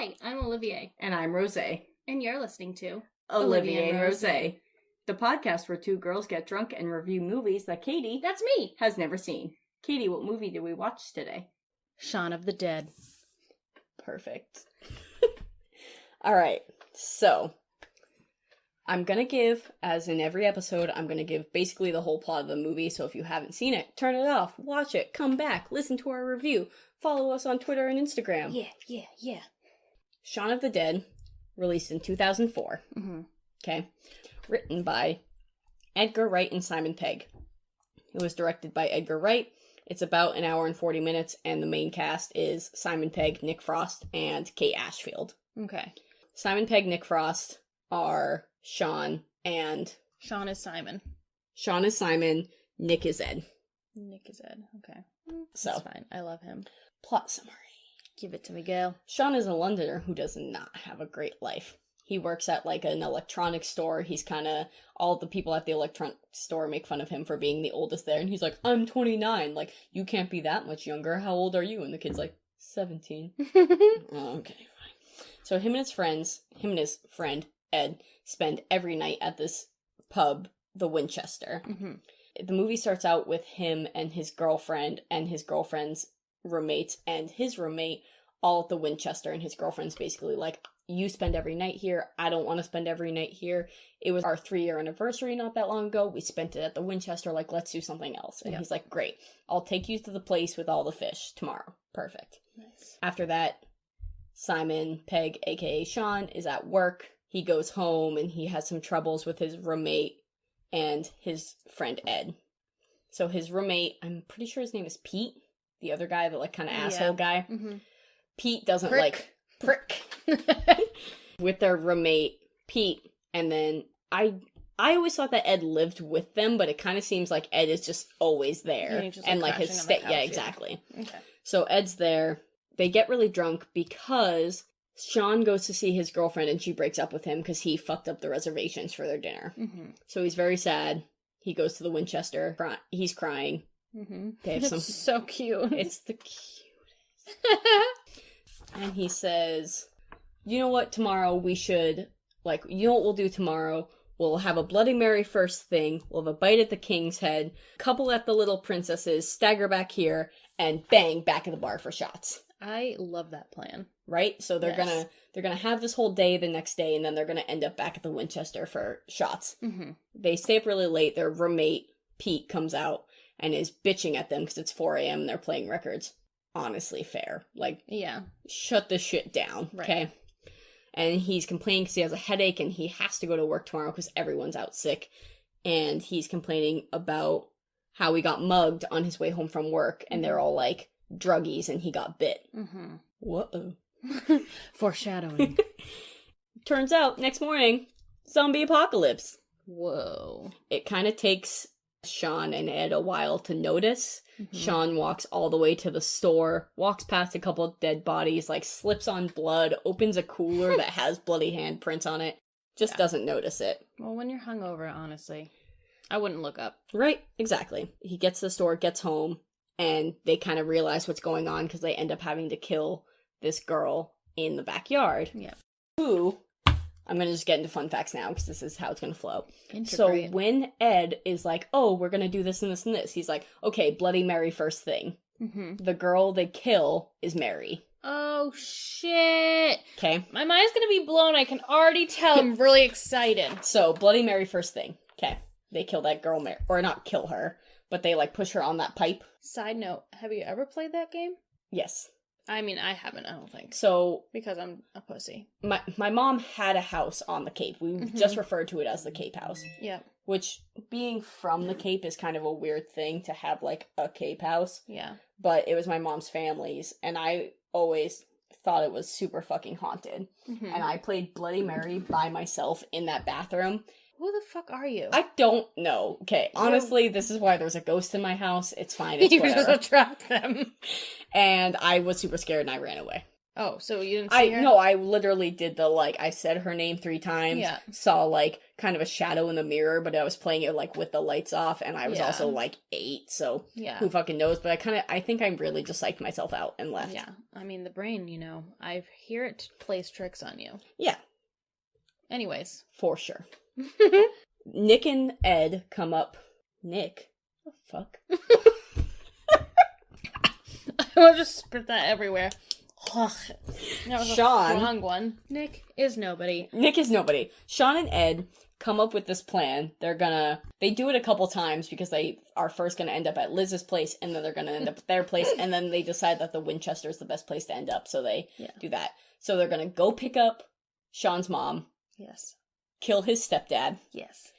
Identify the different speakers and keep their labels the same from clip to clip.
Speaker 1: Hi, I'm Olivier.
Speaker 2: And I'm Rose.
Speaker 1: And you're listening to
Speaker 2: Olivier and Rose. The podcast where two girls get drunk and review movies that Katie...
Speaker 1: That's me!
Speaker 2: ...has never seen. Katie, what movie did we watch today?
Speaker 1: Shaun of the Dead.
Speaker 2: Perfect. Alright, so... I'm gonna give, as in every episode, I'm gonna give basically the whole plot of the movie, so if you haven't seen it, turn it off, watch it, come back, listen to our review, follow us on Twitter and Instagram.
Speaker 1: Yeah.
Speaker 2: Shaun of the Dead, released in 2004.
Speaker 1: Mm-hmm.
Speaker 2: Okay. Written by Edgar Wright and Simon Pegg. It was directed by Edgar Wright. It's about an hour and 40 minutes, and the main cast is Simon Pegg, Nick Frost, and Kate Ashfield.
Speaker 1: Okay.
Speaker 2: Simon Pegg, Nick Frost are Shaun, and...
Speaker 1: Shaun is Simon.
Speaker 2: Shaun is Simon, Nick is Ed.
Speaker 1: Nick is Ed, okay.
Speaker 2: That's
Speaker 1: fine, I love him.
Speaker 2: Plot summary.
Speaker 1: Give it to me, girl.
Speaker 2: Shaun is a Londoner who does not have a great life. He works at, like, an electronics store. He's kind of... All the people at the electronics store make fun of him for being the oldest there. And he's like, I'm 29. Like, you can't be that much younger. How old are you? And the kid's like, 17. Oh, okay, fine. So him and his friend, Ed, spend every night at this pub, the Winchester.
Speaker 1: Mm-hmm.
Speaker 2: The movie starts out with him and his girlfriend and his girlfriend's roommates and his roommate all at the Winchester, and his girlfriend's basically like, you spend every night here, I don't want to spend every night here. It was our 3-year anniversary not that long ago, we spent it at the Winchester, like, let's do something else. And he's like, great, I'll take you to the place with all the fish tomorrow. Perfect.
Speaker 1: Nice.
Speaker 2: After that, Simon Pegg, aka Shaun, is at work. He goes home and he has some troubles with his roommate and his friend Ed. So his roommate, I'm pretty sure his name is Pete, the other guy, the like kind of asshole guy.
Speaker 1: Mm-hmm.
Speaker 2: Pete doesn't like prick with their roommate Pete, and then I always thought that Ed lived with them, but it kind of seems like Ed is just always there and like his exactly.
Speaker 1: Okay.
Speaker 2: So Ed's there. They get really drunk because Shaun goes to see his girlfriend and she breaks up with him because he fucked up the reservations for their dinner.
Speaker 1: Mm-hmm.
Speaker 2: So he's very sad. He goes to the Winchester. He's crying.
Speaker 1: Mm-hmm.
Speaker 2: They have
Speaker 1: It's so cute.
Speaker 2: It's the cutest. And he says, you know what, tomorrow we should, like, you know what we'll do tomorrow? We'll have a Bloody Mary first thing. We'll have a bite at the king's head. Couple at the little princesses. Stagger back here. And bang, back at the bar for shots.
Speaker 1: I love that plan.
Speaker 2: Right? So they're gonna have this whole day the next day, and then they're gonna end up back at the Winchester for shots.
Speaker 1: Mm-hmm.
Speaker 2: They stay up really late. Their roommate, Pete, comes out and is bitching at them because it's 4 a.m. and they're playing records. Honestly fair. Like,
Speaker 1: yeah.
Speaker 2: Shut the shit down,
Speaker 1: right.
Speaker 2: Okay? And he's complaining because he has a headache and he has to go to work tomorrow because everyone's out sick. And he's complaining about how he got mugged on his way home from work, and they're all like druggies and he got bit.
Speaker 1: Mm-hmm.
Speaker 2: Whoa.
Speaker 1: Foreshadowing.
Speaker 2: Turns out, next morning, zombie apocalypse.
Speaker 1: Whoa.
Speaker 2: It kind of takes Shaun and Ed a while to notice. Mm-hmm. Shaun walks all the way to the store, walks past a couple of dead bodies, like slips on blood, opens a cooler that has bloody handprints on it, just doesn't notice it.
Speaker 1: Well, when you're hungover, honestly, I wouldn't look up.
Speaker 2: Right, exactly. He gets to the store, gets home, and they kind of realize what's going on because they end up having to kill this girl in the backyard.
Speaker 1: Yeah.
Speaker 2: Who, I'm going to just get into fun facts now because this is how it's going to flow. So when Ed is like, oh, we're going to do this and this and this, he's like, okay, Bloody Mary first thing.
Speaker 1: Mm-hmm.
Speaker 2: The girl they kill is Mary.
Speaker 1: Oh, shit.
Speaker 2: Okay.
Speaker 1: My mind's going to be blown. I can already tell. I'm really excited.
Speaker 2: So Bloody Mary first thing. Okay. They kill that girl, Mary. Or not kill her, but they like push her on that pipe.
Speaker 1: Side note, have you ever played that game?
Speaker 2: Yes.
Speaker 1: I mean, I haven't, I don't think.
Speaker 2: So...
Speaker 1: Because I'm a pussy.
Speaker 2: My mom had a house on the Cape. We just referred to it as the Cape House.
Speaker 1: Yeah.
Speaker 2: Which, being from the Cape is kind of a weird thing to have, like, a Cape House.
Speaker 1: Yeah.
Speaker 2: But it was my mom's family's, and I always thought it was super fucking haunted. Mm-hmm. And I played Bloody Mary by myself in that bathroom.
Speaker 1: Who the fuck are you?
Speaker 2: I don't know. Okay, honestly, this is why there's a ghost in my house. It's fine. It's
Speaker 1: you
Speaker 2: whatever.
Speaker 1: just attract them.
Speaker 2: And I was super scared and I ran away.
Speaker 1: Oh, so you didn't see her?
Speaker 2: No, I literally did the, like, I said her name 3 times.
Speaker 1: Yeah.
Speaker 2: Saw, like, kind of a shadow in the mirror, but I was playing it, like, with the lights off, and I was also, like, 8, so who fucking knows? But I think I really just psyched myself out and left.
Speaker 1: Yeah. I mean, the brain, I hear it plays tricks on you.
Speaker 2: Yeah.
Speaker 1: Anyways.
Speaker 2: For sure. Nick and Ed come up. Nick? What the fuck?
Speaker 1: I will just spit that everywhere. Ugh. That was
Speaker 2: Shaun.
Speaker 1: a strong one. Nick is nobody.
Speaker 2: Shaun and Ed come up with this plan. They do it a couple times because they are first gonna end up at Liz's place, and then they're gonna end up at their place, and then they decide that the Winchester is the best place to end up, so they do that. So they're gonna go pick up Shaun's mom.
Speaker 1: Yes.
Speaker 2: Kill his stepdad.
Speaker 1: Yes.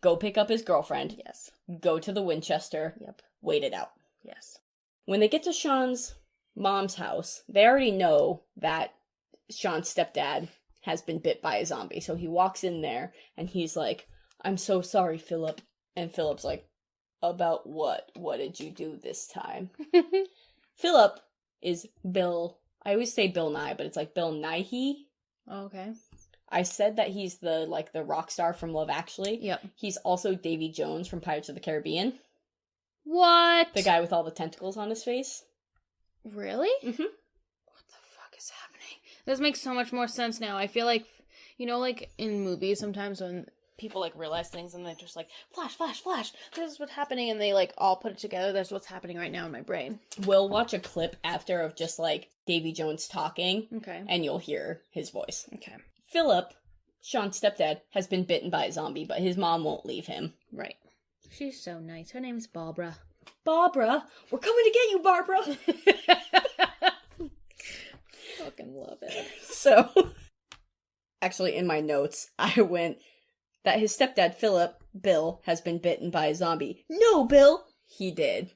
Speaker 2: Go pick up his girlfriend.
Speaker 1: Yes.
Speaker 2: Go to the Winchester.
Speaker 1: Yep.
Speaker 2: Wait it out.
Speaker 1: Yes.
Speaker 2: When they get to Shaun's mom's house, they already know that Shaun's stepdad has been bit by a zombie. So he walks in there and he's like, "I'm so sorry, Philip." And Philip's like, "About what? What did you do this time?" Philip is Bill. I always say Bill Nye, but it's like Bill Nighy.
Speaker 1: Oh, okay.
Speaker 2: I said that he's the rock star from Love Actually.
Speaker 1: Yep.
Speaker 2: He's also Davy Jones from Pirates of the Caribbean.
Speaker 1: What?
Speaker 2: The guy with all the tentacles on his face.
Speaker 1: Really?
Speaker 2: Mm-hmm.
Speaker 1: What the fuck is happening? This makes so much more sense now. I feel like, like in movies sometimes when people like realize things and they're just like, flash, flash, flash, this is what's happening, and they like all put it together. That's what's happening right now in my brain.
Speaker 2: We'll watch a clip after of just like Davy Jones talking.
Speaker 1: Okay.
Speaker 2: And you'll hear his voice.
Speaker 1: Okay.
Speaker 2: Philip, Shaun's stepdad, has been bitten by a zombie, but his mom won't leave him.
Speaker 1: Right. She's so nice. Her name's Barbara.
Speaker 2: Barbara? We're coming to get you, Barbara!
Speaker 1: Fucking love it.
Speaker 2: So, actually in my notes, I went that his stepdad, Philip, Bill, has been bitten by a zombie. No, Bill! He did.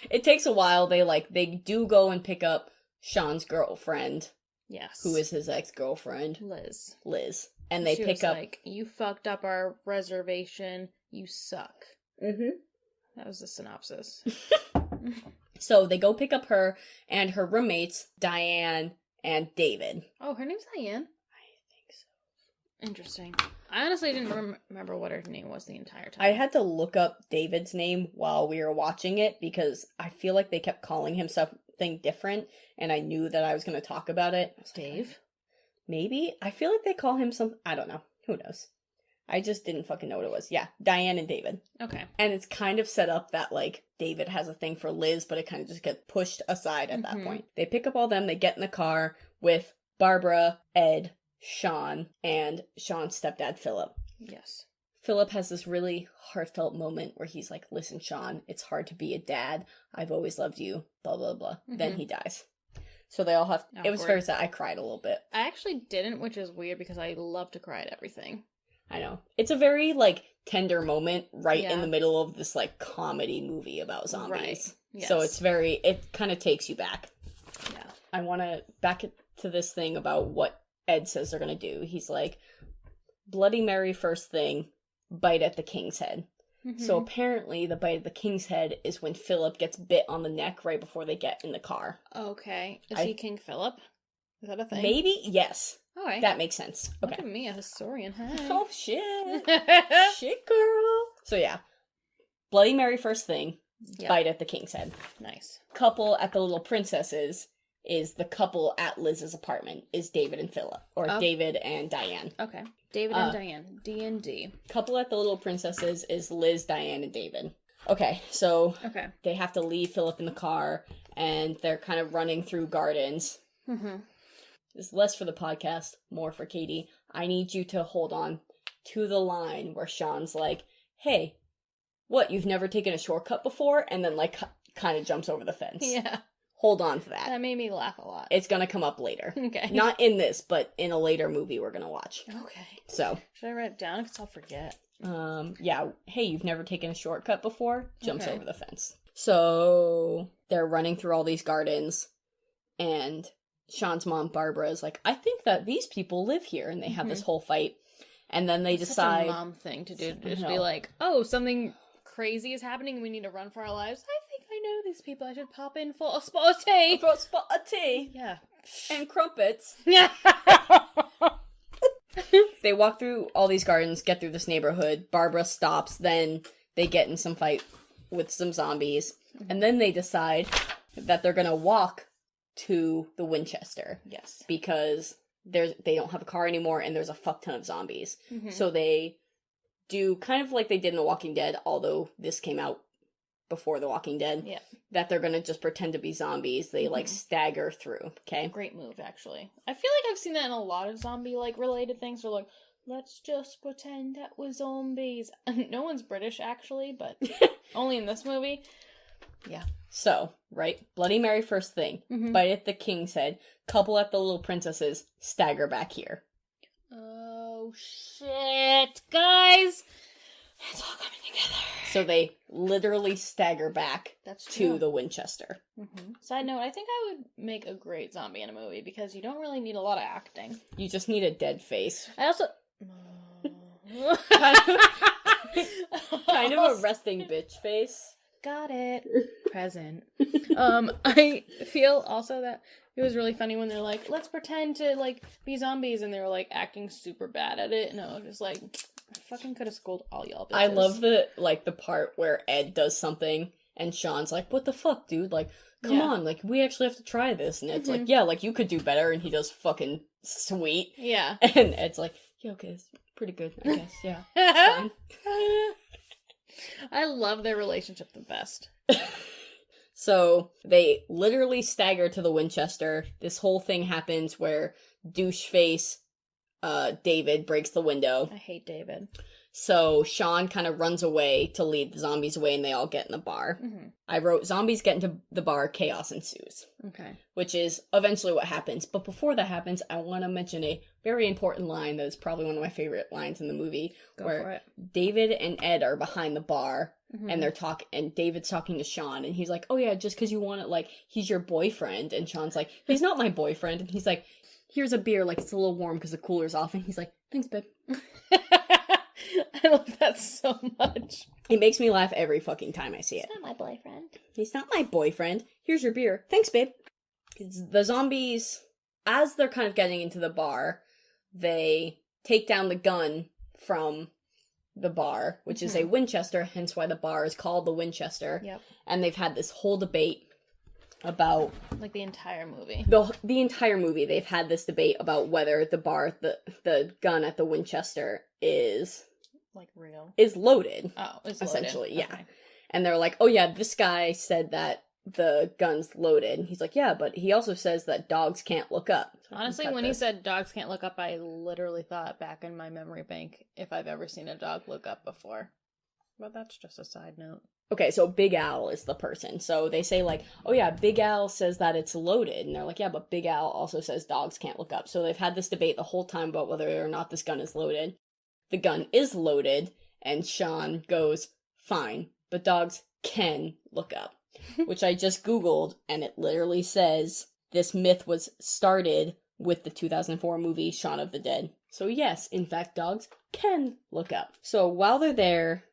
Speaker 2: It takes a while. They do go and pick up Shaun's girlfriend.
Speaker 1: Yes.
Speaker 2: Who is his ex-girlfriend?
Speaker 1: Liz.
Speaker 2: And they pick up...
Speaker 1: like, "You fucked up our reservation. You suck."
Speaker 2: Mm-hmm.
Speaker 1: That was the synopsis.
Speaker 2: So they go pick up her and her roommates, Diane and David.
Speaker 1: Oh, her name's Diane?
Speaker 2: I think so.
Speaker 1: Interesting. I honestly didn't remember what her name was the entire time.
Speaker 2: I had to look up David's name while we were watching it because I feel like they kept calling him something different, and I knew that I was going to talk about it.
Speaker 1: Dave?
Speaker 2: Maybe? I feel like they call him some... I don't know. Who knows? I just didn't fucking know what it was. Yeah, Diane and David.
Speaker 1: Okay.
Speaker 2: And it's kind of set up that, like, David has a thing for Liz, but it kind of just gets pushed aside at that point. They pick up all them, they get in the car with Barbara, Ed, Shaun, and Shaun's stepdad, Philip.
Speaker 1: Yes.
Speaker 2: Philip has this really heartfelt moment where he's like, "Listen, Shaun, it's hard to be a dad. I've always loved you, blah, blah, blah." Then he dies. So they all have... Awkward. It was very sad. I cried a little bit.
Speaker 1: I actually didn't, which is weird because I love to cry at everything.
Speaker 2: I know. It's a very, like, tender moment right in the middle of this, like, comedy movie about zombies. Right. Yes. So it kind of takes you back.
Speaker 1: Yeah.
Speaker 2: I want to back to this thing about what Ed says they're going to do. He's like, Bloody Mary first thing, bite at the king's head. Mm-hmm. So apparently the bite of the king's head is when Philip gets bit on the neck right before they get in the car.
Speaker 1: Okay. Is he King Philip? Is that a thing?
Speaker 2: Maybe? Yes.
Speaker 1: All right.
Speaker 2: That makes sense. Okay.
Speaker 1: Look at me, a historian. Hi.
Speaker 2: Oh, shit. Shit, girl. So, yeah. Bloody Mary first thing, bite at the king's head.
Speaker 1: Nice.
Speaker 2: Couple at the Little Princesses is the couple at Liz's apartment, is David and Philip. Or David and Diane.
Speaker 1: Okay. David and Diane. D&D.
Speaker 2: Couple at the Little Princesses is Liz, Diane, and David. Okay, so they have to leave Philip in the car, and they're kind of running through gardens. Mm-hmm. This is less for the podcast, more for Katie. I need you to hold on to the line where Shaun's like, "Hey, what, you've never taken a shortcut before?" And then, like, kind of jumps over the fence.
Speaker 1: Yeah.
Speaker 2: Hold on to that.
Speaker 1: That made me laugh a lot.
Speaker 2: It's gonna come up later.
Speaker 1: Okay.
Speaker 2: Not in this, but in a later movie we're gonna watch.
Speaker 1: Okay.
Speaker 2: So.
Speaker 1: Should I write it down? Because I'll forget.
Speaker 2: Yeah. Hey, you've never taken a shortcut before? Jumps over the fence. So, they're running through all these gardens, and Shaun's mom, Barbara, is like, "I think that these people live here," and they have this whole fight, and then they decide...
Speaker 1: Such a mom thing to do, to just be like, "Oh, something crazy is happening, we need to run for our lives. I think I know these people. I should pop in for a spot of tea.
Speaker 2: For a spot of tea.
Speaker 1: Yeah.
Speaker 2: And crumpets.
Speaker 1: Yeah.
Speaker 2: They walk through all these gardens, get through this neighborhood. Barbara stops, then they get in some fight with some zombies. And then they decide that they're gonna walk to the Winchester.
Speaker 1: Yes.
Speaker 2: Because they don't have a car anymore and there's a fuck ton of zombies.
Speaker 1: Mm-hmm.
Speaker 2: So they do kind of like they did in The Walking Dead, although this came out before The Walking Dead.
Speaker 1: Yeah.
Speaker 2: That they're gonna just pretend to be zombies. They like stagger through, okay?
Speaker 1: Great move, actually. I feel like I've seen that in a lot of zombie like related things. They're like, let's just pretend that we're zombies. No one's British actually, but only in this movie. Yeah.
Speaker 2: So, right, Bloody Mary first thing, bite at the king's head, couple at the little princesses, stagger back here.
Speaker 1: Oh shit, guys! It's all coming together.
Speaker 2: So they literally stagger back to the Winchester.
Speaker 1: Side note, I think I would make a great zombie in a movie because you don't really need a lot of acting.
Speaker 2: You just need a dead face.
Speaker 1: I also...
Speaker 2: kind of a resting bitch face.
Speaker 1: Got it. Present. I feel also that it was really funny when they're like, let's pretend to, like, be zombies, and they were, like, acting super bad at it, and I was just like, I fucking could have schooled all y'all bitches.
Speaker 2: I love the part where Ed does something, and Shaun's like, what the fuck, dude? Like, come on, like, we actually have to try this, and Ed's like, yeah, like, you could do better, and he does fucking sweet.
Speaker 1: Yeah.
Speaker 2: And Ed's like, yeah, okay, it's pretty good, I guess, yeah. It's fine.
Speaker 1: I love their relationship the best.
Speaker 2: So, they literally stagger to the Winchester. This whole thing happens where douche face David breaks the window.
Speaker 1: I hate David.
Speaker 2: So, Shaun kind of runs away to lead the zombies away, and they all get in the bar. I wrote, zombies get into the bar, chaos ensues.
Speaker 1: Okay.
Speaker 2: Which is eventually what happens. But before that happens, I want to mention a very important line that is probably one of my favorite lines in the movie.
Speaker 1: Go
Speaker 2: where
Speaker 1: for it.
Speaker 2: David and Ed are behind the bar, and and David's talking to Shaun, and he's like, oh yeah, just because you want it, like, he's your boyfriend. And Shaun's like, he's not my boyfriend. And he's like, here's a beer, like, it's a little warm because the cooler's off. And he's like, thanks, babe.
Speaker 1: I love that so much.
Speaker 2: It makes me laugh every fucking time I see it.
Speaker 1: He's not my boyfriend.
Speaker 2: He's not my boyfriend. Here's your beer. Thanks, babe. The zombies, as they're kind of getting into the bar, they take down the gun from the bar, which is a Winchester, hence why the bar is called the Winchester.
Speaker 1: Yep.
Speaker 2: And they've had this whole debate about...
Speaker 1: like the entire movie.
Speaker 2: The entire movie, they've had this debate about whether the gun at the Winchester is...
Speaker 1: like real?
Speaker 2: Is loaded.
Speaker 1: Oh, it's
Speaker 2: essentially,
Speaker 1: loaded.
Speaker 2: yeah.
Speaker 1: Okay.
Speaker 2: And they're like, oh yeah, this guy said that the gun's loaded. And he's like, yeah, but he also says that dogs can't look up. So
Speaker 1: honestly, when he said dogs can't look up, I literally thought back in my memory bank if I've ever seen a dog look up before. But that's just a side note.
Speaker 2: Okay, so Big Al is the person. So they say like, oh yeah, Big Al says that it's loaded. And they're like, yeah, but Big Al also says dogs can't look up. So they've had this debate the whole time about whether or not this gun is loaded. The gun is loaded, and Shaun goes, fine, but dogs can look up. Which I just Googled, and it literally says this myth was started with the 2004 movie Shaun of the Dead. So yes, in fact, dogs can look up. So while they're there,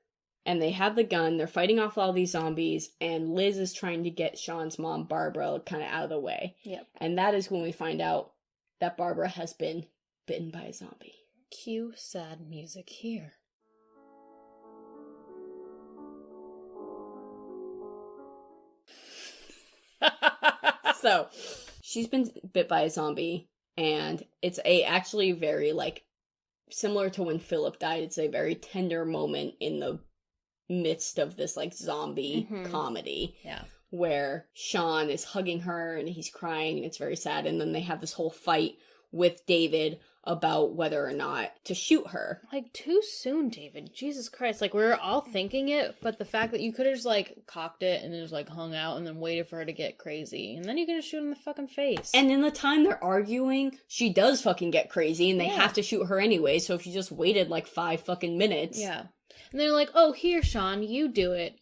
Speaker 2: and they have the gun, they're fighting off all these zombies, and Liz is trying to get Shaun's mom, Barbara, kind of out of the way.
Speaker 1: Yep.
Speaker 2: And that is when we find out that Barbara has been bitten by a zombie.
Speaker 1: Cue sad music here.
Speaker 2: So, she's been bit by a zombie, and it's actually very, like, similar to when Philip died. It's a very tender moment in the midst of this, like, zombie comedy.
Speaker 1: Yeah.
Speaker 2: Where Shaun is hugging her, and he's crying, and it's very sad, and then they have this whole fight with David about whether or not to shoot her.
Speaker 1: Like, too soon, David. Jesus Christ. Like, we were all thinking it, but the fact that you could have just, like, cocked it and then just, like, hung out and then waited for her to get crazy. And then you could just shoot in the fucking face.
Speaker 2: And in the time they're arguing, she does fucking get crazy, and they have to shoot her anyway, so if you just waited, like, 5 fucking minutes...
Speaker 1: Yeah. And they're like, oh, here, Shaun, you do it.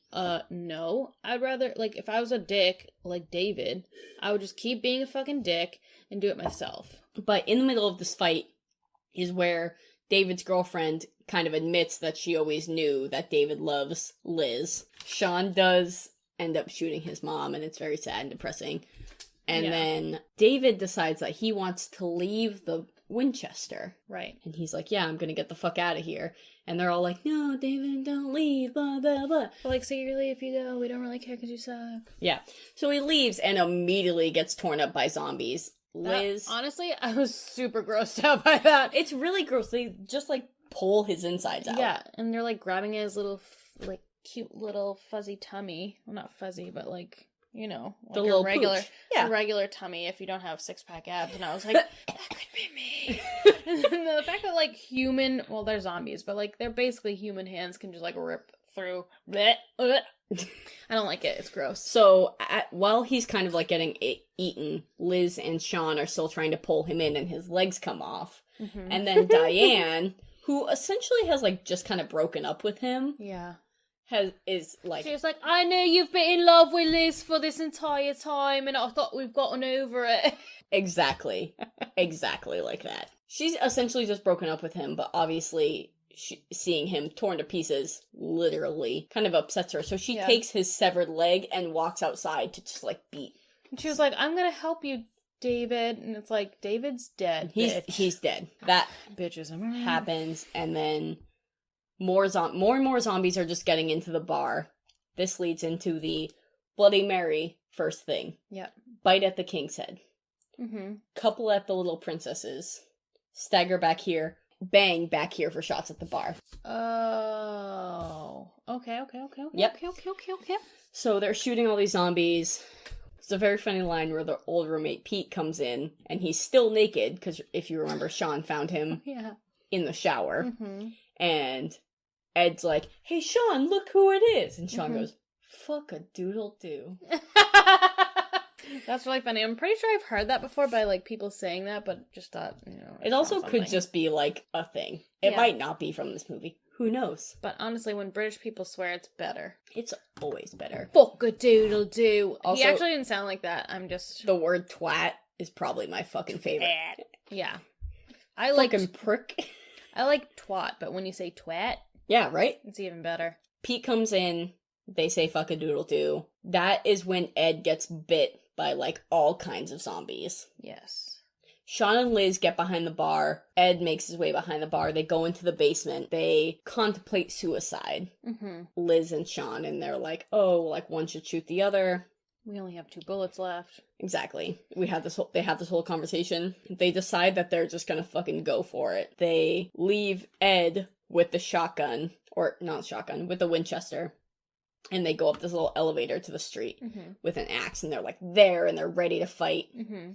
Speaker 1: No. I'd rather, like, if I was a dick, like David, I would just keep being a fucking dick and do it myself.
Speaker 2: But in the middle of this fight is where David's girlfriend kind of admits that she always knew that David loves Liz. Shaun does end up shooting his mom, and it's very sad and depressing. And
Speaker 1: Yeah.
Speaker 2: then David decides that he wants to leave the Winchester.
Speaker 1: Right.
Speaker 2: And he's like, yeah, I'm gonna get the fuck out of here. And they're all like, no, David, don't leave, blah, blah, blah.
Speaker 1: But, like, secretly, if you go, we don't really care because you suck.
Speaker 2: Yeah. So he leaves and immediately gets torn up by zombies. Liz.
Speaker 1: Honestly, I was super grossed out by that.
Speaker 2: It's really gross. They just, like, pull his insides out.
Speaker 1: Yeah, and they're, like, grabbing his little, like, cute little fuzzy tummy. Well, not fuzzy, but, like, you know, like
Speaker 2: The little
Speaker 1: regular,
Speaker 2: pooch. Yeah.
Speaker 1: a regular tummy if you don't have six-pack abs. And I was like, that could be me. And then the fact that, like, well, they're zombies, but, like, they're basically human hands can just, like, rip through. Bleh, bleh. I don't like it. It's gross.
Speaker 2: So, while he's kind of, like, getting eaten, Liz and Shaun are still trying to pull him in, and his legs come off.
Speaker 1: Mm-hmm.
Speaker 2: And then Diane, who essentially has, like, just kind of broken up with him,
Speaker 1: Yeah.
Speaker 2: is like...
Speaker 1: She was like, I know you've been in love with Liz for this entire time, and I thought we've gotten over it.
Speaker 2: Exactly. Exactly like that. She's essentially just broken up with him, but obviously seeing him torn to pieces literally kind of upsets her. So she takes his severed leg and walks outside to just, like, beat.
Speaker 1: And she was like, I'm gonna help you, David. And it's like, David's dead.
Speaker 2: He's dead. That
Speaker 1: bitches
Speaker 2: happens, and then more and more zombies are just getting into the bar. This leads into the Bloody Mary first thing.
Speaker 1: Yep.
Speaker 2: Bite at the king's head.
Speaker 1: Mm-hmm.
Speaker 2: Couple at the little princesses. Stagger back here. Bang back here for shots at the bar.
Speaker 1: Oh. Okay.
Speaker 2: Yep.
Speaker 1: Okay.
Speaker 2: So they're shooting all these zombies. It's a very funny line where the old roommate Pete comes in, and he's still naked, because if you remember, Shaun found him in the shower.
Speaker 1: Mm-hmm.
Speaker 2: And Ed's like, hey, Shaun, look who it is. And Shaun goes, fuck a doodle do.
Speaker 1: That's really funny. I'm pretty sure I've heard that before by, like, people saying that, but just thought, you know.
Speaker 2: It also could just be, like, a thing. It might not be from this movie. Who knows?
Speaker 1: But honestly, when British people swear, it's better.
Speaker 2: It's always better.
Speaker 1: Fuck a doodle do.
Speaker 2: Also,
Speaker 1: he actually didn't sound like that. I'm just...
Speaker 2: The word twat is probably my fucking favorite.
Speaker 1: Yeah. I like...
Speaker 2: Fucking prick.
Speaker 1: I like twat, but when you say twat...
Speaker 2: Yeah, right?
Speaker 1: It's even better.
Speaker 2: Pete comes in. They say fuck a doodle do. That is when Ed gets bit by, like, all kinds of zombies.
Speaker 1: Yes.
Speaker 2: Shaun and Liz get behind the bar. Ed makes his way behind the bar. They go into the basement. They contemplate suicide.
Speaker 1: Mm-hmm.
Speaker 2: Liz and Shaun, and they're like, oh, like, one should shoot the other.
Speaker 1: We only have 2 bullets left.
Speaker 2: Exactly. They have this whole conversation. They decide that they're just gonna fucking go for it. They leave Ed with the shotgun, or not shotgun, with the Winchester. And they go up this little elevator to the street with an axe, and they're, like, there, and they're ready to fight.
Speaker 1: Mm-hmm.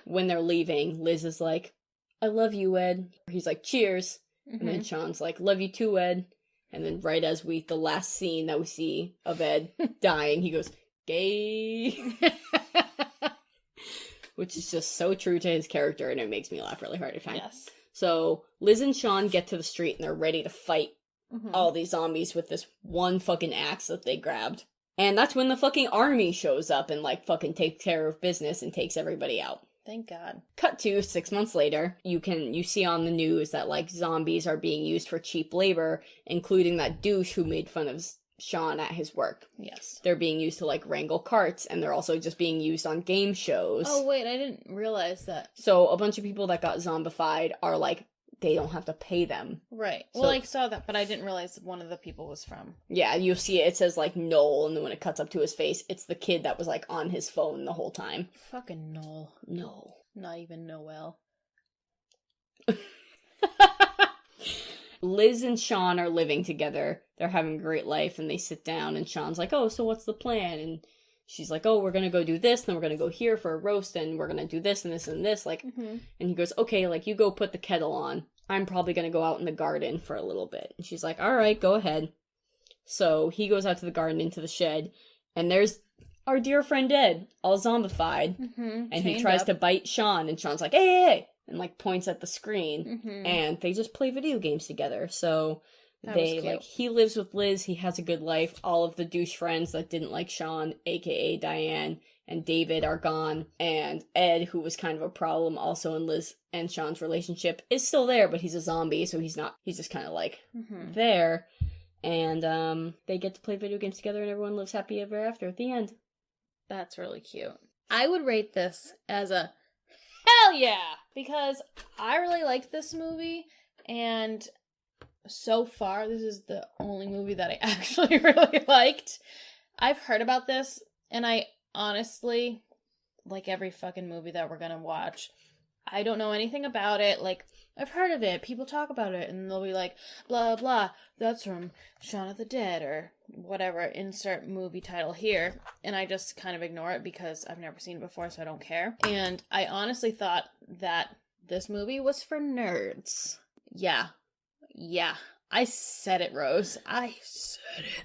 Speaker 2: When they're leaving, Liz is like, I love you, Ed. He's like, cheers.
Speaker 1: Mm-hmm.
Speaker 2: And then Shaun's like, love you too, Ed. And then right as the last scene that we see of Ed dying, he goes, gay. Which is just so true to his character, and it makes me laugh really hard every time.
Speaker 1: Yes.
Speaker 2: So Liz and Shaun get to the street, and they're ready to fight all these zombies with this one fucking axe that they grabbed. And that's when the fucking army shows up and, like, fucking takes care of business and takes everybody out.
Speaker 1: Thank God.
Speaker 2: Cut to 6 months later, you see on the news that, like, zombies are being used for cheap labor, including that douche who made fun of Shaun at his work.
Speaker 1: Yes.
Speaker 2: They're being used to, like, wrangle carts, and they're also just being used on game shows.
Speaker 1: Oh, wait, I didn't realize that.
Speaker 2: So a bunch of people that got zombified are, like, they don't have to pay them.
Speaker 1: Right.
Speaker 2: So,
Speaker 1: well, I saw that, but I didn't realize one of the people was from.
Speaker 2: Yeah, you'll see it says, like, Noel, and then when it cuts up to his face, it's the kid that was, like, on his phone the whole time.
Speaker 1: Fucking Noel.
Speaker 2: No.
Speaker 1: Not even Noel.
Speaker 2: Liz and Shaun are living together. They're having a great life, and they sit down, and Shaun's like, oh, so what's the plan? And she's like, oh, we're gonna go do this, then we're gonna go here for a roast, and we're gonna do this and this and this, like, and he goes, okay, like, you go put the kettle on. I'm probably gonna go out in the garden for a little bit. And she's like, alright, go ahead. So he goes out to the garden into the shed, and there's our dear friend Ed, all zombified, and he tries to bite Shaun, and Shaun's like, hey, and, like, points at the screen, and they just play video games together. So they, like, he lives with Liz, he has a good life. All of the douche friends that didn't like Shaun, aka Diane and David, are gone, and Ed, who was kind of a problem also in Liz and Shaun's relationship, is still there, but he's a zombie, so he's just kind of, like, there. And they get to play video games together and everyone lives happy ever after at the end.
Speaker 1: That's really cute. I would rate this as a hell yeah! Because I really liked this movie, and so far this is the only movie that I actually really liked. I've heard about this, and I honestly, like every fucking movie that we're gonna watch, I don't know anything about it. Like, I've heard of it, people talk about it, and they'll be like, blah, blah, that's from Shaun of the Dead, or whatever, insert movie title here, and I just kind of ignore it because I've never seen it before, so I don't care. And I honestly thought that this movie was for nerds. Yeah, I said it, Rose. I said it.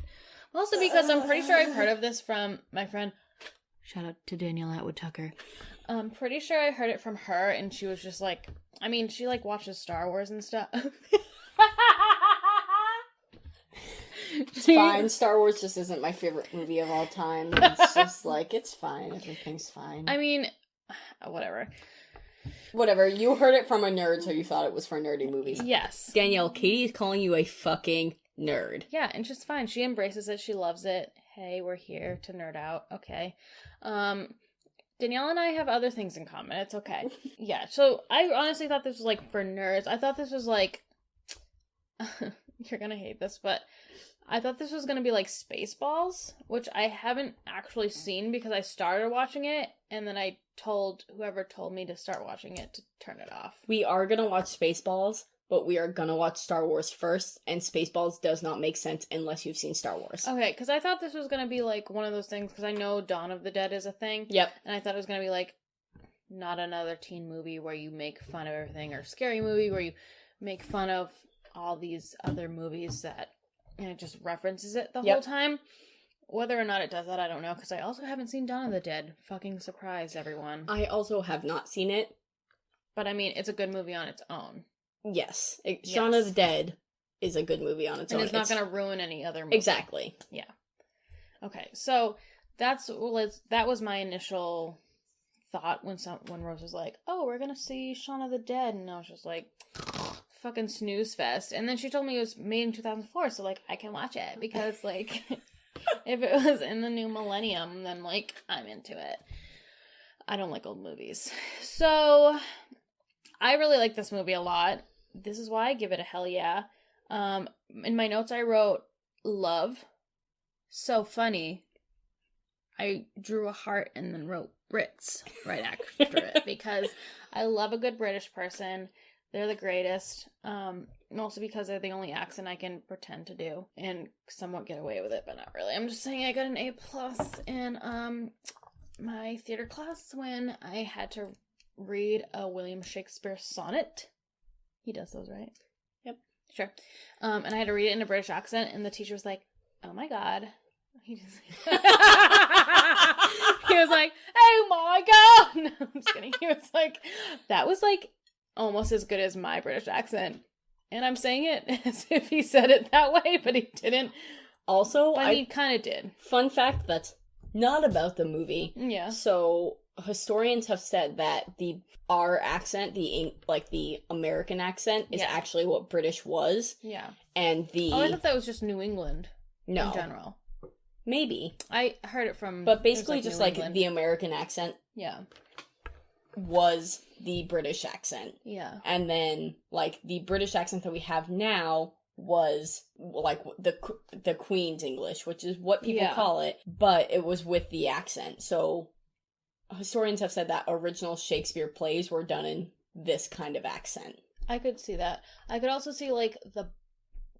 Speaker 1: Also because I'm pretty sure I've heard of this from my friend, shout out to Danielle Atwood Tucker. I'm pretty sure I heard it from her, and she was just like, I mean, she like watches Star Wars and stuff.
Speaker 2: It's fine. Star Wars just isn't my favorite movie of all time. It's just like, it's fine. Everything's fine.
Speaker 1: I mean, whatever.
Speaker 2: Whatever. You heard it from a nerd, so you thought it was for nerdy movies.
Speaker 1: Yes.
Speaker 2: Danielle, Katie is calling you a fucking nerd.
Speaker 1: Yeah, and she's fine. She embraces it. She loves it. Hey, we're here to nerd out. Okay. Danielle and I have other things in common. It's okay. Yeah, so I honestly thought this was, like, for nerds. I thought this was, like... You're gonna hate this, but... I thought this was gonna be, like, Spaceballs, which I haven't actually seen because I started watching it, and then I told whoever told me to start watching it to turn it off.
Speaker 2: We are gonna watch Spaceballs, but we are gonna watch Star Wars first, and Spaceballs does not make sense unless you've seen Star Wars.
Speaker 1: Okay, because I thought this was gonna be, like, one of those things, because I know Dawn of the Dead is a thing.
Speaker 2: Yep.
Speaker 1: And I thought it was gonna be, like, not another teen movie where you make fun of everything, or scary movie where you make fun of all these other movies that... And it just references it the whole time. Whether or not it does that, I don't know. Because I also haven't seen Dawn of the Dead. Fucking surprise, everyone.
Speaker 2: I also have not seen it.
Speaker 1: But I mean, it's a good movie on its own.
Speaker 2: Yes. Shaun of the Dead is a good movie on its own.
Speaker 1: And it's not going to ruin any other movie.
Speaker 2: Exactly.
Speaker 1: Yeah. Okay, so that was my initial thought when Rose was like, oh, we're going to see Shaun of the Dead. And I was just like... fucking snooze fest. And then she told me it was made in 2004, so like I can watch it because like if it was in the new millennium, then like I'm into it. I don't like old movies. So I really like this movie a lot. This is why I give it a hell yeah. In my notes I wrote love. So funny. I drew a heart and then wrote Brits right after it because I love a good British person. They're the greatest, mostly because they're the only accent I can pretend to do and somewhat get away with it, but not really. I'm just saying I got an A+ in my theater class when I had to read a William Shakespeare sonnet. He does those, right? Yep. Sure. And I had to read it in a British accent, and the teacher was like, oh my god. He was like, oh my god! No, I'm just kidding. He was like, that was like, almost as good as my British accent. And I'm saying it as if he said it that way, but he didn't.
Speaker 2: Also,
Speaker 1: he kind of did.
Speaker 2: Fun fact that's not about the movie.
Speaker 1: Yeah.
Speaker 2: So, historians have said that our accent, the American accent, is actually what British was.
Speaker 1: Yeah.
Speaker 2: And
Speaker 1: I thought that was just New England.
Speaker 2: No.
Speaker 1: In general.
Speaker 2: Maybe.
Speaker 1: I heard it from...
Speaker 2: But basically just
Speaker 1: New
Speaker 2: like
Speaker 1: England.
Speaker 2: the American accent.
Speaker 1: Yeah.
Speaker 2: Was the British accent.
Speaker 1: Yeah.
Speaker 2: And then, like, the British accent that we have now was, like, the Queen's English, which is what people call it, but it was with the accent. So, historians have said that original Shakespeare plays were done in this kind of accent.
Speaker 1: I could see that. I could also see, like,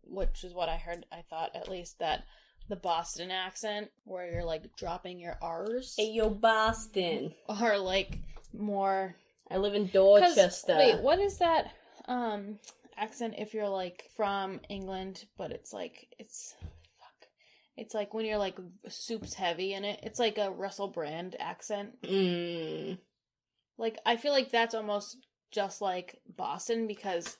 Speaker 1: which is what I heard, I thought, at least, that the Boston accent, where you're, like, dropping your R's.
Speaker 2: Hey, yo, Boston.
Speaker 1: Or, like... more
Speaker 2: I live in Dorchester.
Speaker 1: Wait, what is that accent if you're like from England but it's like it's like when you're like soup's heavy in it, it's like a Russell Brand accent. Like I feel like that's almost just like Boston because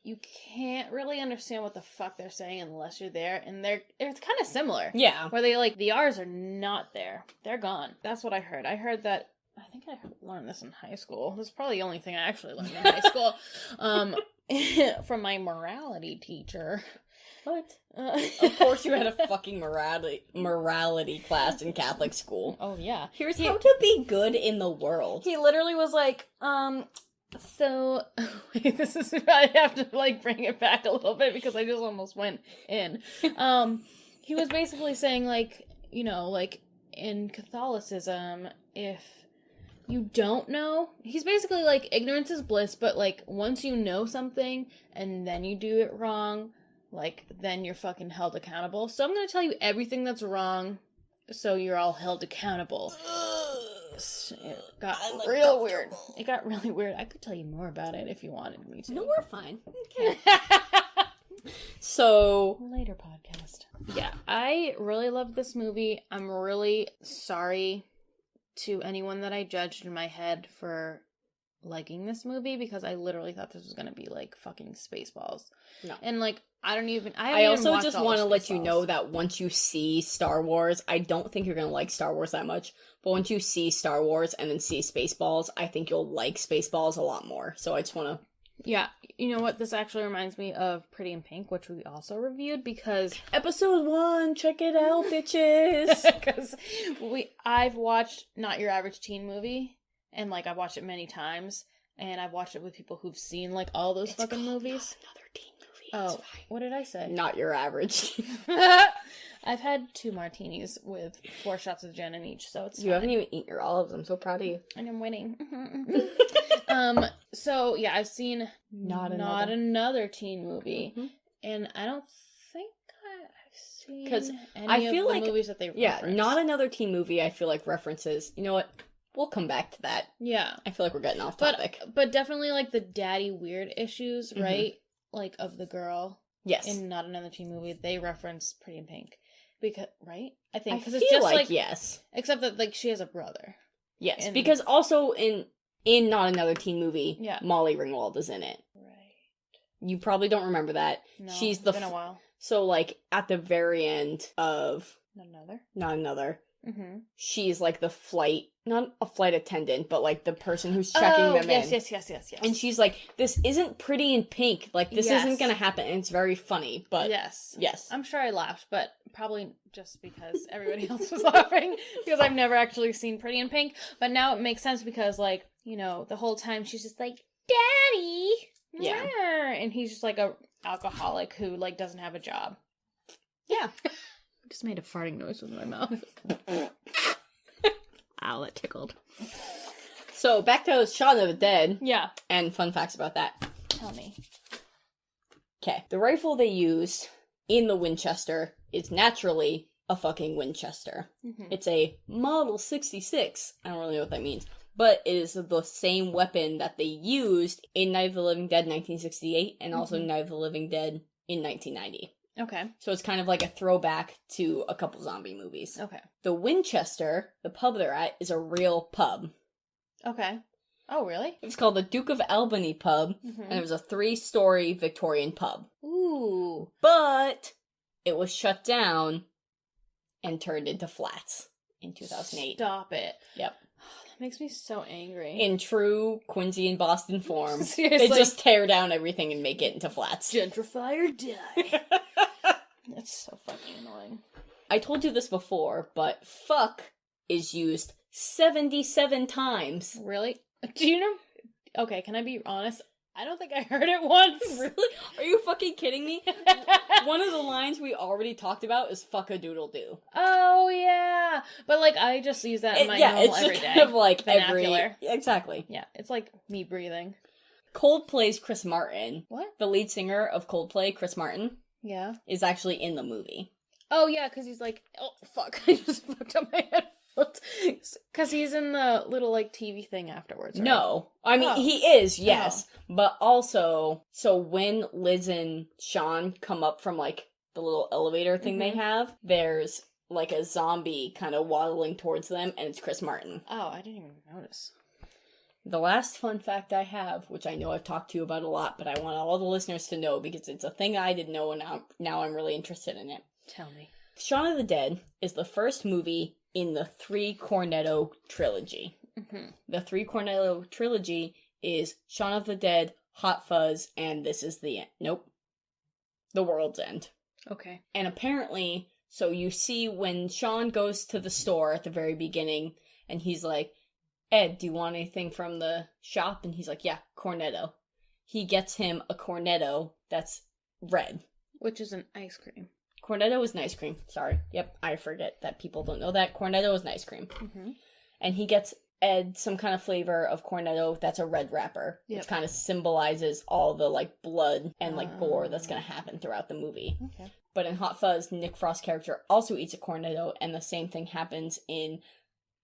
Speaker 1: you can't really understand what the fuck they're saying unless you're there, and it's kind of similar.
Speaker 2: Yeah.
Speaker 1: Where they like the R's are not there. They're gone. That's what I heard. I heard that I think I learned this in high school. This is probably the only thing I actually learned in high school. From my morality teacher.
Speaker 2: What?
Speaker 1: Uh,
Speaker 2: Of course you had a fucking morality class in Catholic school.
Speaker 1: Oh, yeah.
Speaker 2: Here's how to be good in the world.
Speaker 1: He literally was like, so, wait, this is, I have to, like, bring it back a little bit because I just almost went in. He was basically saying, like, you know, like, in Catholicism, if you don't know, he's basically like, ignorance is bliss, but, like, once you know something and then you do it wrong, like, then you're fucking held accountable. So I'm gonna tell you everything that's wrong so you're all held accountable. It got real weird. It got really weird. I could tell you more about it if you wanted me to.
Speaker 2: No, we're fine. Okay. So...
Speaker 1: Later podcast. Yeah, I really love this movie. I'm really sorry to anyone that I judged in my head for liking this movie because I literally thought this was gonna be like fucking Spaceballs. No. And like, I
Speaker 2: also just want to let you know that once you see Star Wars, I don't think you're gonna like Star Wars that much, but once you see Star Wars and then see Spaceballs, I think you'll like Spaceballs a lot more. So I just want to...
Speaker 1: Yeah, you know what? This actually reminds me of Pretty in Pink, which we also reviewed because...
Speaker 2: Episode 1, check it out, bitches!
Speaker 1: Because I've watched Not Your Average Teen Movie, and like, I've watched it many times, and I've watched it with people who've seen like all those fucking movies.
Speaker 2: Not another teen movie.
Speaker 1: Oh, what did I say?
Speaker 2: Not your average.
Speaker 1: I've had 2 martinis with 4 shots of gin in each, so it's
Speaker 2: You haven't even eaten your olives. I'm so proud of you.
Speaker 1: And I'm winning. So yeah, I've seen not another teen movie, and I don't think I've seen any of the movies that they reference.
Speaker 2: Yeah, Not Another Teen Movie, I feel like references. You know what? We'll come back to that.
Speaker 1: Yeah.
Speaker 2: I feel like we're getting off topic.
Speaker 1: But definitely like the daddy weird issues, right? Like of the girl.
Speaker 2: Yes.
Speaker 1: In Not Another Teen Movie, they reference Pretty in Pink. Because, right? I think.
Speaker 2: Because it's just like, yes.
Speaker 1: Except that like she has a brother.
Speaker 2: Yes, because also in Not Another Teen Movie, Molly Ringwald is in it. Right. You probably don't remember that.
Speaker 1: No,
Speaker 2: She's
Speaker 1: it's been a while.
Speaker 2: So like at the very end of
Speaker 1: Not Another.
Speaker 2: She's like the not a flight attendant, but like the person who's checking them in.
Speaker 1: Yes.
Speaker 2: And she's like, this isn't Pretty in Pink. Like, this isn't gonna happen. And it's very funny, but... Yes.
Speaker 1: I'm sure I laughed, but probably just because everybody else was laughing. Because I've never actually seen Pretty in Pink. But now it makes sense because, like, you know, the whole time she's just like, Daddy! Yeah. And he's just like a alcoholic who, like, doesn't have a job.
Speaker 2: Yeah.
Speaker 1: I just made a farting noise with my mouth. Ow, that tickled.
Speaker 2: So, back to Shaun of the Dead.
Speaker 1: Yeah.
Speaker 2: And fun facts about that.
Speaker 1: Tell me.
Speaker 2: Okay. The rifle they used in the Winchester is naturally a fucking Winchester. It's a Model 66. I don't really know what that means. But it is the same weapon that they used in Night of the Living Dead 1968 and also Night of the Living Dead in 1990.
Speaker 1: Okay.
Speaker 2: So it's kind of like a throwback to a couple zombie movies.
Speaker 1: Okay.
Speaker 2: The Winchester, the pub they're at, is a real pub.
Speaker 1: Okay. Oh, really?
Speaker 2: It's called the Duke of Albany Pub, and it was a 3-story Victorian pub.
Speaker 1: Ooh.
Speaker 2: But it was shut down and turned into flats in 2008.
Speaker 1: Stop it.
Speaker 2: Yep.
Speaker 1: That makes me so angry.
Speaker 2: In true Quincy and Boston form,
Speaker 1: Seriously.
Speaker 2: they just tear down everything and make it into flats.
Speaker 1: Gentrify or die. That's so fucking annoying.
Speaker 2: I told you this before, but fuck is used 77 times.
Speaker 1: Really? Do you know? Okay, can I be honest? I don't think I heard it once.
Speaker 2: Really? Are you fucking kidding me? One of the lines we already talked about is fuck a doodle doo.
Speaker 1: Oh, yeah. But, like, I just use that in my normal everyday
Speaker 2: it's kind of like
Speaker 1: vernacular.
Speaker 2: Exactly.
Speaker 1: Yeah, it's like me breathing.
Speaker 2: Coldplay's Chris Martin.
Speaker 1: What?
Speaker 2: The lead singer of Coldplay, Chris Martin.
Speaker 1: Yeah.
Speaker 2: Is actually in the movie.
Speaker 1: Oh, yeah, because he's like, oh, fuck, I just fucked up my headphones. Because he's in the little, like, TV thing afterwards, right?
Speaker 2: No. I mean, he is, yes. Oh. But also, so when Liz and Shaun come up from, like, the little elevator thing they have, there's, like, a zombie kind of waddling towards them, and it's Chris Martin.
Speaker 1: Oh, I didn't even notice.
Speaker 2: The last fun fact I have, which I know I've talked to you about a lot, but I want all the listeners to know because it's a thing I didn't know and now I'm really interested in it.
Speaker 1: Tell me.
Speaker 2: Shaun of the Dead is the first movie in the 3 Cornetto Trilogy. The 3 Cornetto Trilogy is Shaun of the Dead, Hot Fuzz, and This Is the End. Nope. The World's End.
Speaker 1: Okay.
Speaker 2: And apparently, so you see when Shaun goes to the store at the very beginning, and he's like, Ed, do you want anything from the shop? And he's like, yeah, Cornetto. He gets him a Cornetto that's red.
Speaker 1: Which is an ice cream.
Speaker 2: Cornetto is an ice cream. Sorry. Yep, I forget that people don't know that. Cornetto is an ice cream.
Speaker 1: Mm-hmm.
Speaker 2: And he gets Ed some kind of flavor of Cornetto that's a red wrapper.
Speaker 1: Yep.
Speaker 2: Which kind of symbolizes all the, like, blood and, like, gore that's going to happen throughout the movie.
Speaker 1: Okay.
Speaker 2: But in Hot Fuzz, Nick Frost's character also eats a Cornetto, and the same thing happens in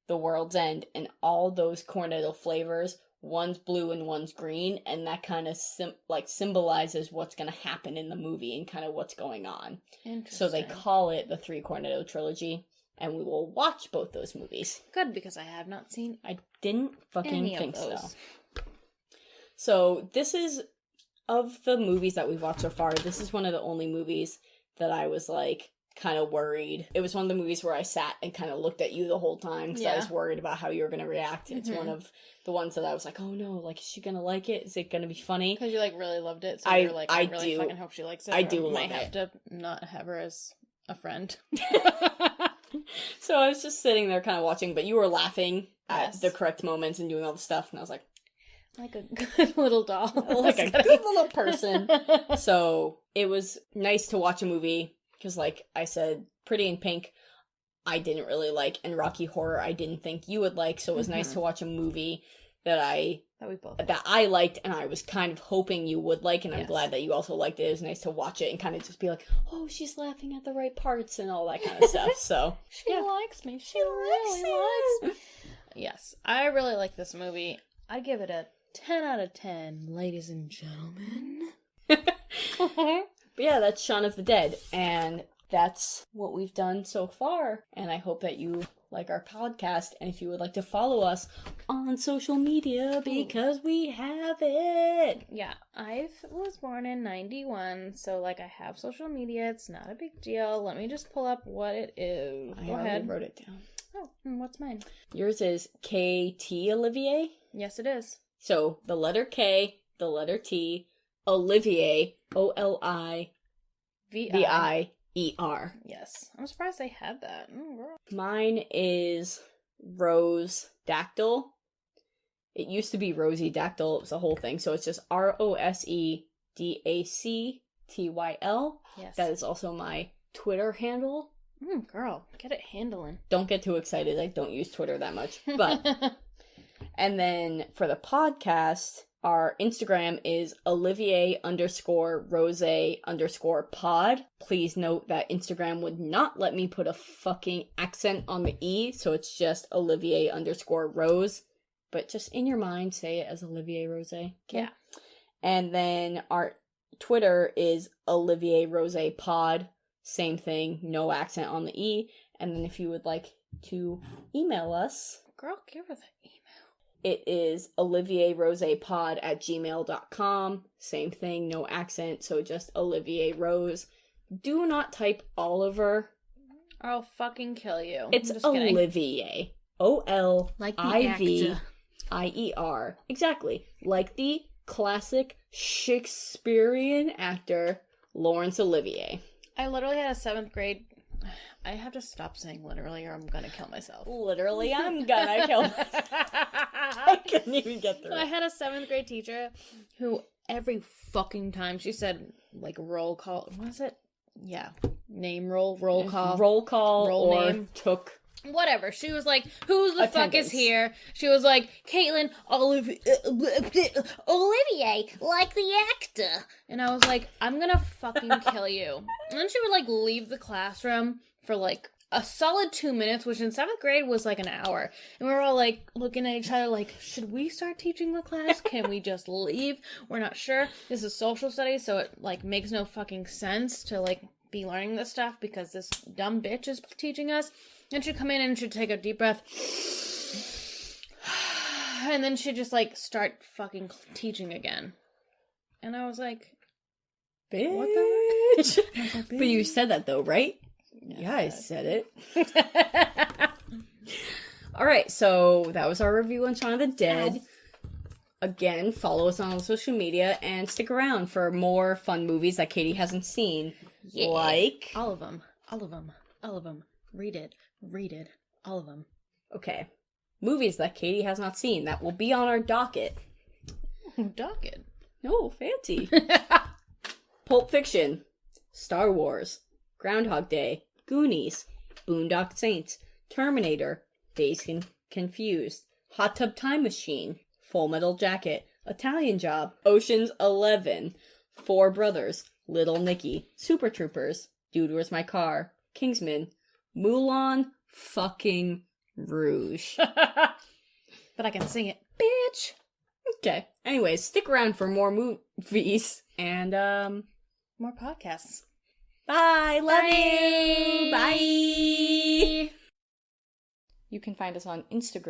Speaker 2: The World's End. And all those Cornetto flavors, one's blue and one's green, and that kind of symbolizes what's going to happen in the movie and kind of what's going on. So they call it the 3 Cornetto Trilogy, and we will watch both those movies.
Speaker 1: Good, because I have not seen
Speaker 2: I didn't fucking
Speaker 1: any
Speaker 2: think
Speaker 1: of those.
Speaker 2: So this is, of the movies that we've watched so far, this is one of the only movies that I was, like, kind of worried. It was one of the movies where I sat and kind of looked at you the whole time because I was worried about how you were going to react. It's one of the ones that I was like, oh no, like, is she going to like it? Is it going to be funny?
Speaker 1: Because you, like, really loved it, so you're like, I really fucking hope she likes it.
Speaker 2: I do love
Speaker 1: might
Speaker 2: it.
Speaker 1: have to not have her as a friend.
Speaker 2: So I was just sitting there kind of watching, but you were laughing at
Speaker 1: Yes.
Speaker 2: the correct moments and doing all the stuff, and I was like,
Speaker 1: Like a good little doll.
Speaker 2: like a good little person. So it was nice to watch a movie, because like I said, Pretty in Pink I didn't really like, and Rocky Horror I didn't think you would like, so it was nice to watch a movie that I liked, and I was kind of hoping you would like, and I'm glad that you also liked it. It was nice to watch it and kind of just be like, oh, she's laughing at the right parts and all that kind of stuff. So
Speaker 1: she likes me. She really likes me. Yes, I really like this movie. I give it a 10 out of 10, ladies and gentlemen.
Speaker 2: But yeah, that's Shaun of the Dead, and that's what we've done so far. And I hope that you like our podcast, and if you would like to follow us on social media, because we have it.
Speaker 1: Yeah, I was born in 91, so like I have social media. It's not a big deal. Let me just pull up what it is.
Speaker 2: I
Speaker 1: Go
Speaker 2: already
Speaker 1: ahead.
Speaker 2: wrote it down.
Speaker 1: Oh, what's mine?
Speaker 2: Yours is KT Olivier.
Speaker 1: Yes, it is.
Speaker 2: So the letter K, the letter T, Olivier, Olivier.
Speaker 1: Yes. I'm surprised they had that. Oh, girl.
Speaker 2: Mine is Rose Dactyl. It used to be Rosie Dactyl. It was a whole thing. So it's just ROSEDACTYL.
Speaker 1: Yes.
Speaker 2: That is also my Twitter handle.
Speaker 1: Girl, get it handling.
Speaker 2: Don't get too excited. I don't use Twitter that much. But, and then for the podcast, our Instagram is olivier_rose_pod. Please note that Instagram would not let me put a fucking accent on the E, so it's just olivier_rose. But just in your mind, say it as Olivier Rose. Okay?
Speaker 1: Yeah.
Speaker 2: And then our Twitter is Olivier Rose Pod. Same thing, no accent on the E. And then if you would like to email us,
Speaker 1: Girl, give her the email.
Speaker 2: it is olivierrosepod@gmail.com. Same thing, no accent, so just Olivier Rose. Do not type Oliver.
Speaker 1: I'll fucking kill you.
Speaker 2: It's
Speaker 1: I'm just kidding.
Speaker 2: Olivier.
Speaker 1: Like the
Speaker 2: Olivier. Exactly. Like the classic Shakespearean actor, Laurence Olivier.
Speaker 1: I literally had a 7th grade... I have to stop saying literally or I'm gonna kill myself.
Speaker 2: Literally, I'm gonna kill myself. I couldn't even get through
Speaker 1: I
Speaker 2: it.
Speaker 1: had a 7th grade teacher who every fucking time she said, like, roll call... What is it? Yeah. Name roll call.
Speaker 2: Roll call
Speaker 1: Roll
Speaker 2: or
Speaker 1: name.
Speaker 2: took...
Speaker 1: Whatever. She was like, who the fuck is
Speaker 2: Attendance.
Speaker 1: here? She was like, Caitlin, Olivier, like the actor. And I was like, I'm gonna fucking kill you. And then she would, like, leave the classroom for, like, a solid 2 minutes, which in 7th grade was, like, an hour. And we were all, like, looking at each other like, should we start teaching the class? Can we just leave? We're not sure. This is social studies, so it, like, makes no fucking sense to, like, be learning this stuff because this dumb bitch is teaching us. And she'd come in and she'd take a deep breath. And then she'd just, like, start fucking teaching again. And I was like,
Speaker 2: Bitch.
Speaker 1: what the fuck? I was like,
Speaker 2: But you said that though, right? Yeah, I said it. Alright, so that was our review on Shaun of the Dead. Again, follow us on social media and stick around for more fun movies that Katie hasn't seen.
Speaker 1: Yeah.
Speaker 2: Like?
Speaker 1: All of them. All of them. All of them. Read it. Read it. All of them.
Speaker 2: Okay. Movies that Katie has not seen that will be on our docket.
Speaker 1: Docket.
Speaker 2: No, fancy. Pulp Fiction, Star Wars, Groundhog Day, Goonies, Boondock Saints, Terminator, Dazed and Confused, Hot Tub Time Machine, Full Metal Jacket, Italian Job, Ocean's 11, Four Brothers, Little Nicky, Super Troopers, Dude, Where's My Car, Kingsman, Moulin fucking Rouge.
Speaker 1: But I can sing it. Bitch!
Speaker 2: Okay. Anyways, stick around for more movies and
Speaker 1: More podcasts.
Speaker 2: bye. Love
Speaker 1: Bye.
Speaker 2: you. Bye. You can find us on Instagram